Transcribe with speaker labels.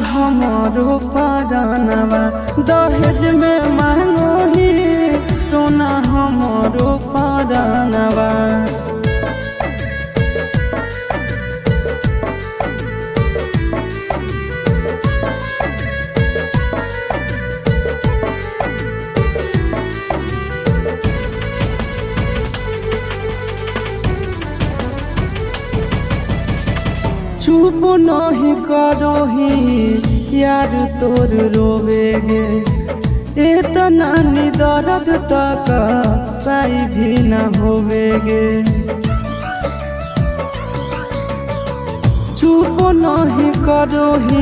Speaker 1: हमारो परानवा दहेज में मांगो ही सोना हमारो परानवा। चुप नहीं करो ही यार तोर रोवेगे, इतना दर्द तक सही भी न होवेगे। चुप नहीं करो ही